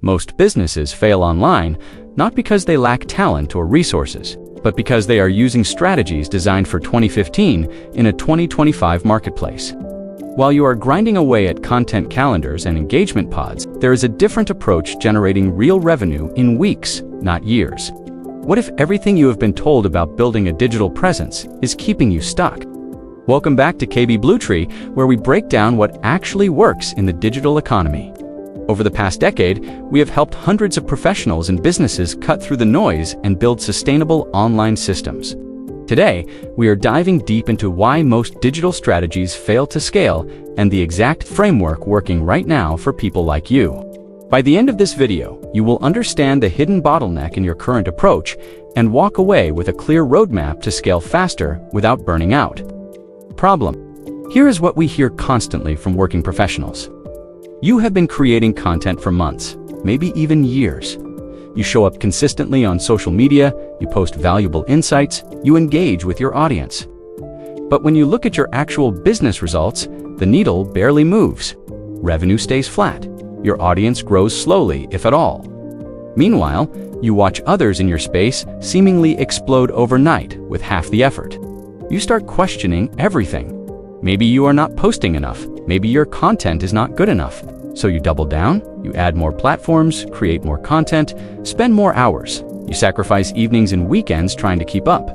Most businesses fail online, not because they lack talent or resources, but because they are using strategies designed for 2015 in a 2025 marketplace. While you are grinding away at content calendars and engagement pods, there is a different approach generating real revenue in weeks, not years. What if everything you have been told about building a digital presence is keeping you stuck? Welcome back to KB Bluetree, where we break down what actually works in the digital economy. Over the past decade, we have helped hundreds of professionals and businesses cut through the noise and build sustainable online systems. Today, we are diving deep into why most digital strategies fail to scale and the exact framework working right now for people like you. By the end of this video, you will understand the hidden bottleneck in your current approach and walk away with a clear roadmap to scale faster without burning out. Problem. Here is what we hear constantly from working professionals. You have been creating content for months, maybe even years. You show up consistently on social media, you post valuable insights, you engage with your audience. But when you look at your actual business results, the needle barely moves. Revenue stays flat. Your audience grows slowly, if at all. Meanwhile, you watch others in your space seemingly explode overnight with half the effort. You start questioning everything. Maybe you are not posting enough. Maybe your content is not good enough. So you double down, you add more platforms, create more content, spend more hours. You sacrifice evenings and weekends trying to keep up.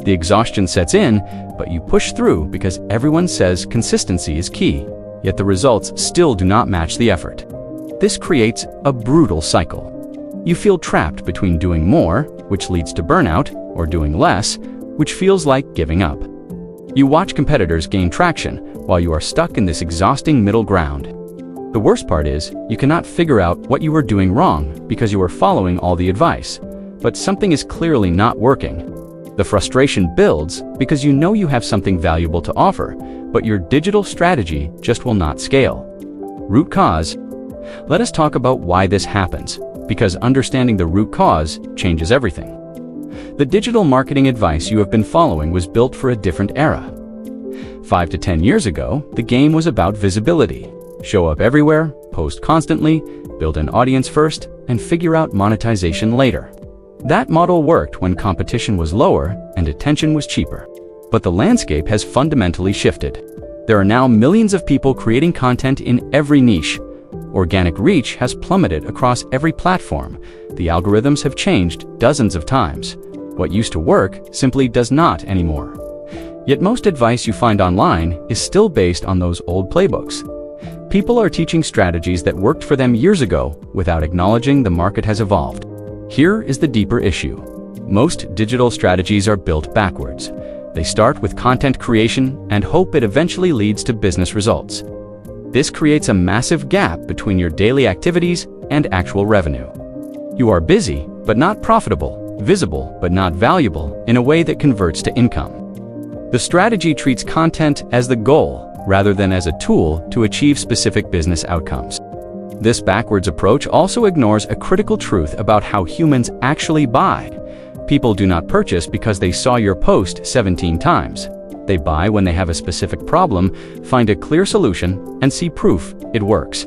The exhaustion sets in, but you push through because everyone says consistency is key, yet the results still do not match the effort. This creates a brutal cycle. You feel trapped between doing more, which leads to burnout, or doing less, which feels like giving up. You watch competitors gain traction while you are stuck in this exhausting middle ground. The worst part is, you cannot figure out what you are doing wrong because you are following all the advice, but something is clearly not working. The frustration builds because you know you have something valuable to offer, but your digital strategy just will not scale. Root cause. Let us talk about why this happens, because understanding the root cause changes everything. The digital marketing advice you have been following was built for a different era. 5 to 10 years ago, the game was about visibility. Show up everywhere, post constantly, build an audience first, and figure out monetization later. That model worked when competition was lower and attention was cheaper. But the landscape has fundamentally shifted. There are now millions of people creating content in every niche. Organic reach has plummeted across every platform. The algorithms have changed dozens of times. What used to work simply does not anymore. Yet most advice you find online is still based on those old playbooks. People are teaching strategies that worked for them years ago without acknowledging the market has evolved. Here is the deeper issue. Most digital strategies are built backwards. They start with content creation and hope it eventually leads to business results. This creates a massive gap between your daily activities and actual revenue. You are busy, but not profitable, visible, but not valuable in a way that converts to income. The strategy treats content as the goal rather than as a tool to achieve specific business outcomes. This backwards approach also ignores a critical truth about how humans actually buy. People do not purchase because they saw your post 17 times. They buy when they have a specific problem, find a clear solution, and see proof it works.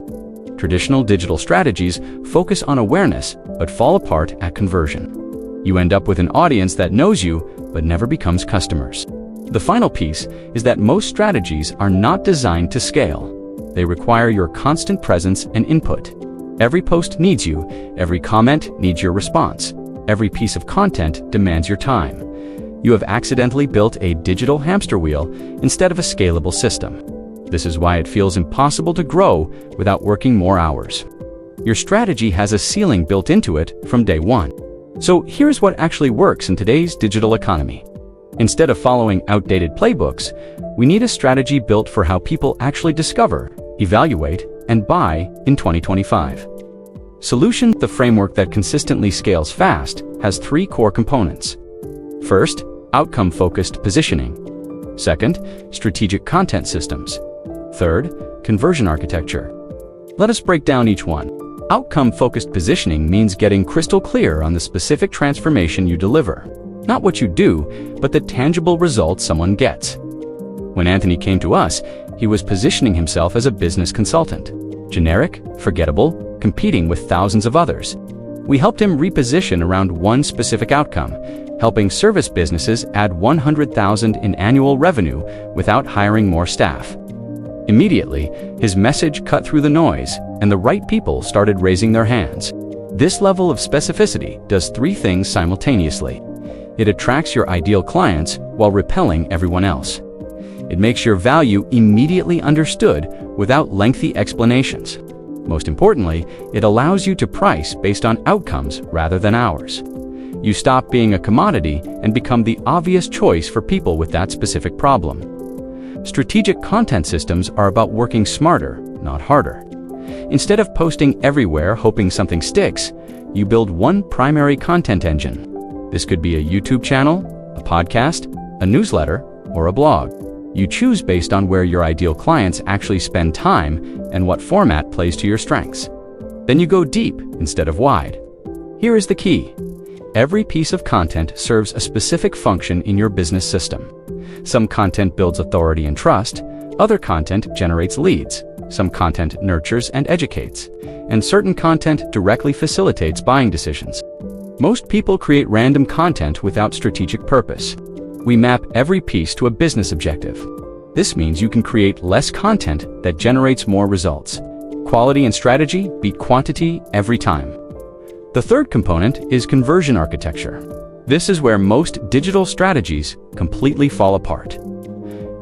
Traditional digital strategies focus on awareness but fall apart at conversion. You end up with an audience that knows you but never becomes customers. The final piece is that most strategies are not designed to scale. They require your constant presence and input. Every post needs you, every comment needs your response, every piece of content demands your time. You have accidentally built a digital hamster wheel instead of a scalable system. This is why it feels impossible to grow without working more hours. Your strategy has a ceiling built into it from day one. So here's what actually works in today's digital economy. Instead of following outdated playbooks, we need a strategy built for how people actually discover, evaluate, and buy in 2025. Solution, the framework that consistently scales fast, has 3 core components. First, outcome-focused positioning. Second, strategic content systems. Third, conversion architecture. Let us break down each one. Outcome-focused positioning means getting crystal clear on the specific transformation you deliver. Not what you do, but the tangible results someone gets. When Anthony came to us, he was positioning himself as a business consultant. Generic, forgettable, competing with thousands of others. We helped him reposition around one specific outcome, helping service businesses add $100,000 in annual revenue without hiring more staff. Immediately, his message cut through the noise, and the right people started raising their hands. This level of specificity does three things simultaneously. It attracts your ideal clients while repelling everyone else. It makes your value immediately understood without lengthy explanations. Most importantly, it allows you to price based on outcomes rather than hours. You stop being a commodity and become the obvious choice for people with that specific problem. Strategic content systems are about working smarter, not harder. Instead of posting everywhere hoping something sticks, you build one primary content engine. This could be a YouTube channel, a podcast, a newsletter, or a blog. You choose based on where your ideal clients actually spend time and what format plays to your strengths. Then you go deep instead of wide. Here is the key. Every piece of content serves a specific function in your business system. Some content builds authority and trust, other content generates leads, some content nurtures and educates, and certain content directly facilitates buying decisions. Most people create random content without strategic purpose. We map every piece to a business objective. This means you can create less content that generates more results. Quality and strategy beat quantity every time. The third component is conversion architecture. This is where most digital strategies completely fall apart.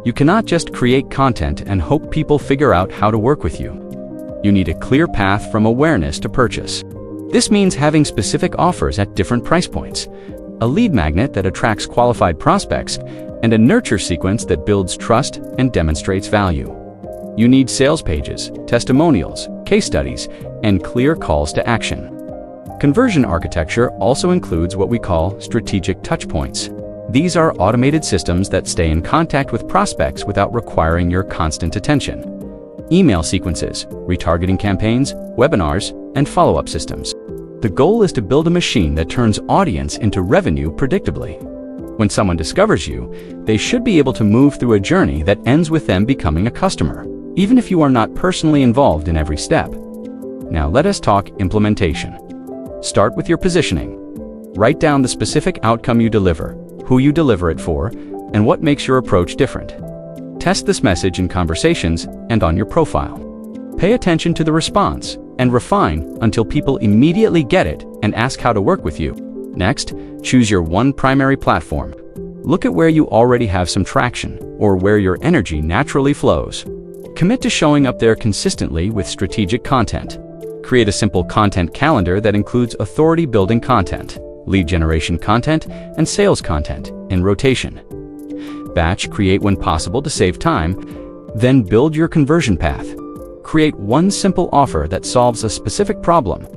You cannot just create content and hope people figure out how to work with you. You need a clear path from awareness to purchase. This means having specific offers at different price points, a lead magnet that attracts qualified prospects, and a nurture sequence that builds trust and demonstrates value. You need sales pages, testimonials, case studies, and clear calls to action. Conversion architecture also includes what we call strategic touchpoints. These are automated systems that stay in contact with prospects without requiring your constant attention. Email sequences, retargeting campaigns, webinars, and follow-up systems. The goal is to build a machine that turns audience into revenue predictably. When someone discovers you, they should be able to move through a journey that ends with them becoming a customer, even if you are not personally involved in every step. Now let us talk implementation. Start with your positioning. Write down the specific outcome you deliver, who you deliver it for, and what makes your approach different. Test this message in conversations and on your profile. Pay attention to the response and refine until people immediately get it and ask how to work with you. Next, choose your one primary platform. Look at where you already have some traction or where your energy naturally flows. Commit to showing up there consistently with strategic content. Create a simple content calendar that includes authority-building content, lead generation content, and sales content in rotation. Batch create when possible to save time, then build your conversion path. Create one simple offer that solves a specific problem.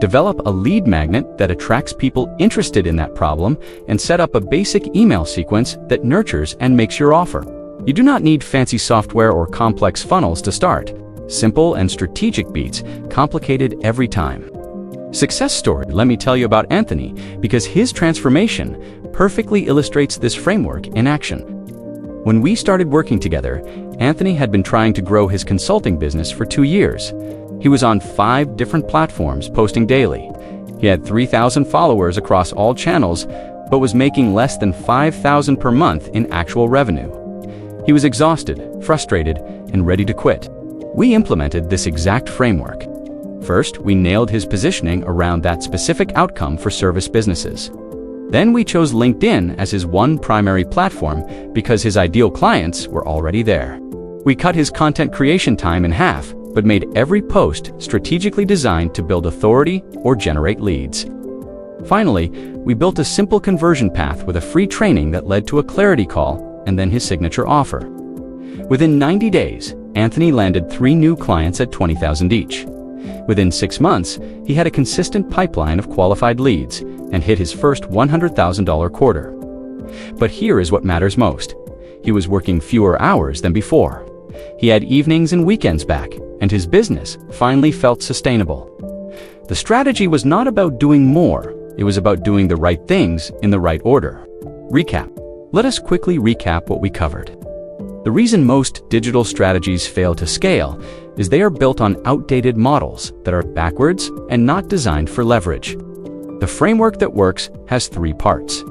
Develop a lead magnet that attracts people interested in that problem, and set up a basic email sequence that nurtures and makes your offer. You do not need fancy software or complex funnels to start. Simple and strategic beats complicated every time. Success story. Let me tell you about Anthony, because his transformation perfectly illustrates this framework in action. When we started working together, Anthony had been trying to grow his consulting business for 2 years. He was on 5 different platforms posting daily. He had 3,000 followers across all channels, but was making less than $5,000 per month in actual revenue. He was exhausted, frustrated, and ready to quit. We implemented this exact framework. First, we nailed his positioning around that specific outcome for service businesses. Then we chose LinkedIn as his one primary platform because his ideal clients were already there. We cut his content creation time in half, but made every post strategically designed to build authority or generate leads. Finally, we built a simple conversion path with a free training that led to a clarity call and then his signature offer. Within 90 days, Anthony landed 3 new clients at $20,000 each. Within 6 months, he had a consistent pipeline of qualified leads and hit his first $100,000 quarter. But here is what matters most. He was working fewer hours than before. He had evenings and weekends back, and his business finally felt sustainable. The strategy was not about doing more, it was about doing the right things in the right order. Recap. Let us quickly recap what we covered. The reason most digital strategies fail to scale is they are built on outdated models that are backwards and not designed for leverage. The framework that works has 3 parts.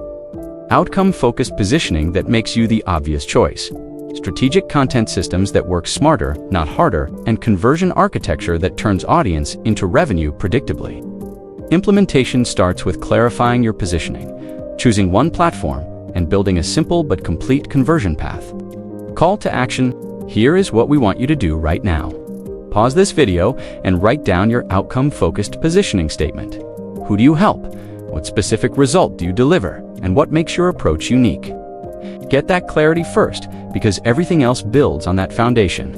Outcome-focused positioning that makes you the obvious choice. Strategic content systems that work smarter, not harder, and conversion architecture that turns audience into revenue predictably. Implementation starts with clarifying your positioning, choosing one platform, and building a simple but complete conversion path. Call to action: here is what we want you to do right now. Pause this video and write down your outcome-focused positioning statement. Who do you help? What specific result do you deliver? And what makes your approach unique? Get that clarity first, because everything else builds on that foundation.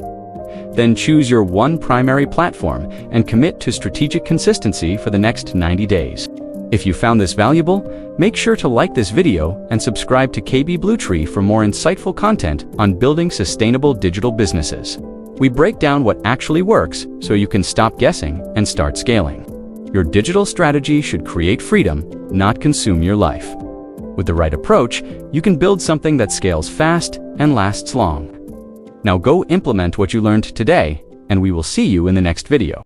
Then choose your one primary platform and commit to strategic consistency for the next 90 days. If you found this valuable, make sure to like this video and subscribe to KB Bluetree for more insightful content on building sustainable digital businesses. We break down what actually works so you can stop guessing and start scaling. Your digital strategy should create freedom, not consume your life. With the right approach, you can build something that scales fast and lasts long. Now go implement what you learned today, and we will see you in the next video.